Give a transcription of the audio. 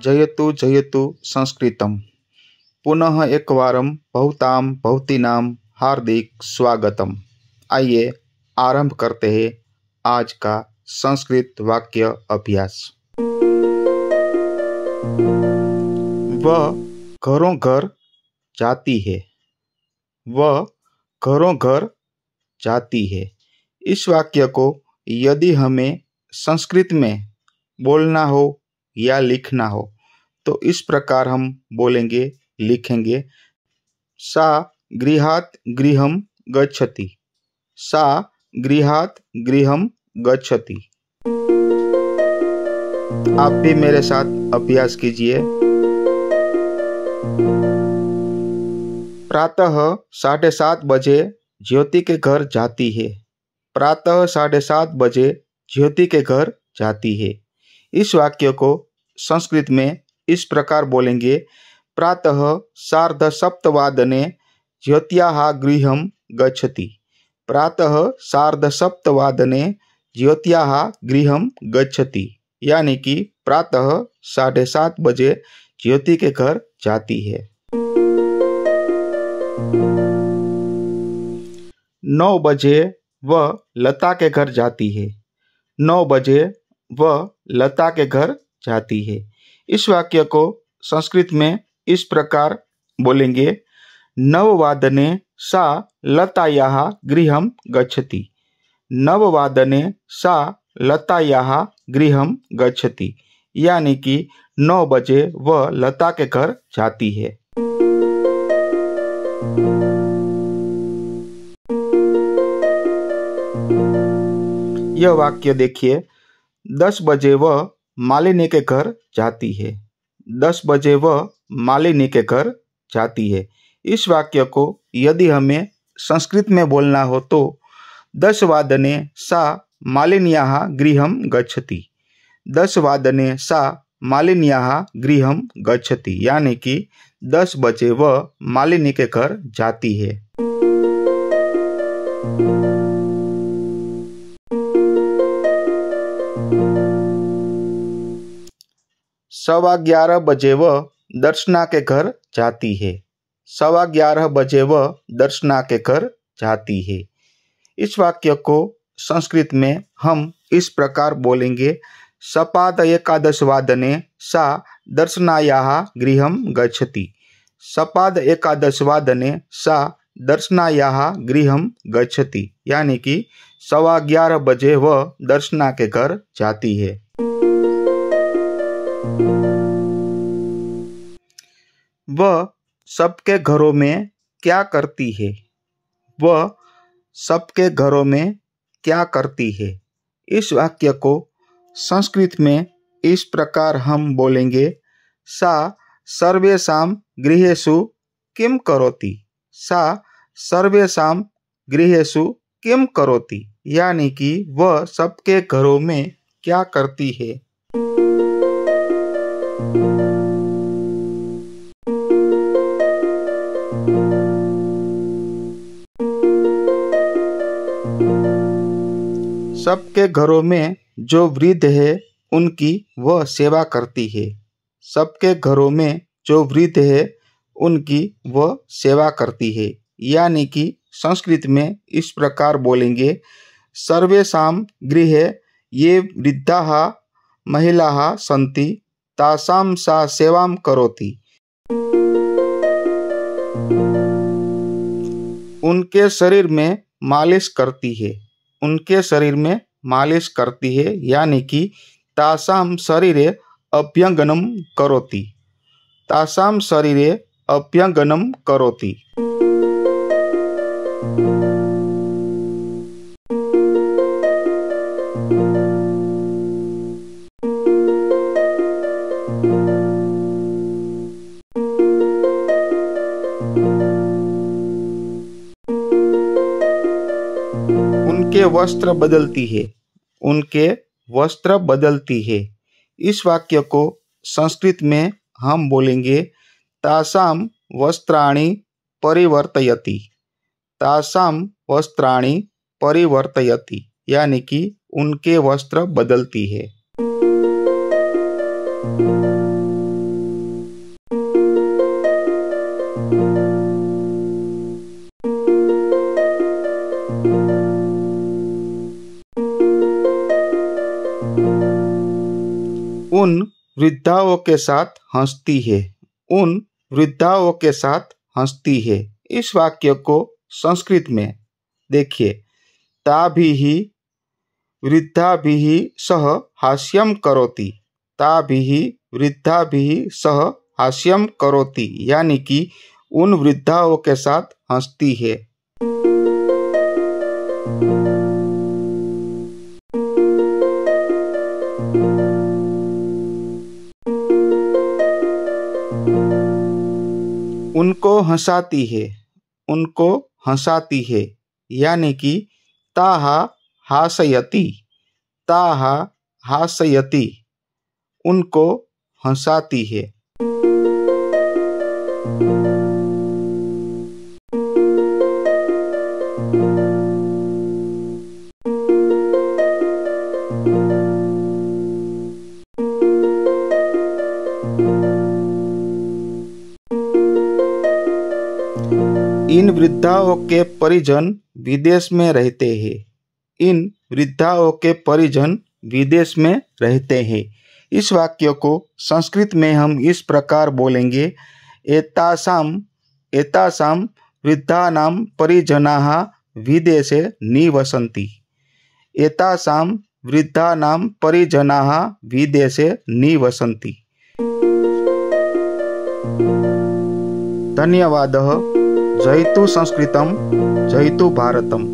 जयतु जयतु संस्कृतम। पुनः एकवारं भवतां भवतीनां हार्दिक स्वागतम। आइए आरंभ करते हैं आज का संस्कृत वाक्य अभ्यास। वह घरों घर जाती है। वह घरों घर जाती है। इस वाक्य को यदि हमें संस्कृत में बोलना हो या लिखना हो तो इस प्रकार हम बोलेंगे, लिखेंगे। सा गृहात् गृहं गच्छति। सा गृहात् गृहं गच्छति। आप भी मेरे साथ अभ्यास कीजिए। प्रातः 7:30 बजे ज्योति के घर जाती है। प्रातः 7:30 बजे ज्योति के घर जाती है। इस वाक्य को संस्कृत में इस प्रकार बोलेंगे। प्रातः 7:30 ज्योत्याः गृहं गच्छति। प्रातः 7:30 ज्योत्याः गृहं गच्छति, यानी कि प्रातः 7:30 बजे ज्योति के घर जाती है। 9 बजे वह लता के घर जाती है। 9 बजे वह लता के घर जाती है। इस वाक्य को संस्कृत में इस प्रकार बोलेंगे। 9 सा लतायाः गृहं गच्छति। 9 सा लतायाः गृहं गच्छति, यानी कि 9 बजे वह लता के घर जाती है। यह वाक्य देखिए। 10 बजे वह मालिनी के घर जाती है। 10 बजे वह मालिनी के घर जाती है। इस वाक्य को यदि हमें संस्कृत में बोलना हो तो 10 सा मालिन्याः गृहं गच्छति। 10 सा मालिन्याः गृहं गच्छति, यानी कि 10 बजे वह मालिनी के घर जाती है। सवा 11 बजे वह दर्शना के घर जाती है। 11:15 बजे वह दर्शना के घर जाती है। इस वाक्य को संस्कृत में हम इस प्रकार बोलेंगे। सपाद 11 सा दर्शनायाः गृहं गच्छति। सपाद 11 सा दर्शनायाः गृहं गच्छति, यानी कि 11:15 बजे वह दर्शना के घर जाती है। वह सबके घरों में क्या करती है। वह सबके घरों में क्या करती है। इस वाक्य को संस्कृत में इस प्रकार हम बोलेंगे। सा सर्वेषां गृहेषु किं करोति। सा सर्वेषां गृहेषु किं करोति, यानी कि वह सबके घरों में क्या करती है। सबके घरों में जो वृद्ध है उनकी वह सेवा करती है। सबके घरों में जो वृद्ध है उनकी वह सेवा करती है, यानी कि संस्कृत में इस प्रकार बोलेंगे। सर्वेषां गृहे ये वृद्धाः महिलाः सन्ति तासां सा सेवां करोति। उनके शरीर में मालिश करती है। उनके शरीर में मालिश करती है, यानी कि तासां शरीरे अभ्यंगनं करोति। तासां शरीरे अभ्यंगनं करोति। उनके वस्त्र बदलती है। उनके वस्त्र बदलती है। इस वाक्य को संस्कृत में हम बोलेंगे। तासां वस्त्राणि परिवर्तयति। तासां वस्त्राणि परिवर्तयति, यानी कि उनके वस्त्र बदलती है। उन वृद्धाओं के साथ हंसती है। उन वृद्धाओं के साथ हंसती है। इस वाक्य को संस्कृत में देखिए। ताभिः वृद्धाभिः सह हास्यं करोति। ताभिः वृद्धाभिः सह हास्यं करोति, यानी कि उन वृद्धाओं के साथ हंसती है। उनको हंसाती है। उनको हंसाती है, यानी कि ताः हासयति। ताः हासयति, उनको हंसाती है। इन वृद्धाओं के परिजन विदेश में रहते हैं। इन वृद्धाओं के परिजन विदेश में रहते हैं। इस वाक्य को संस्कृत में हम इस प्रकार बोलेंगे। एतासां वृद्धानां परिजनाः विदेशे निवसन्ति। एतासां वृद्धानां परिजनाः विदेशे निवसन्ति। धन्यवादः। जयतु संस्कृतं, जयतु भारतम्।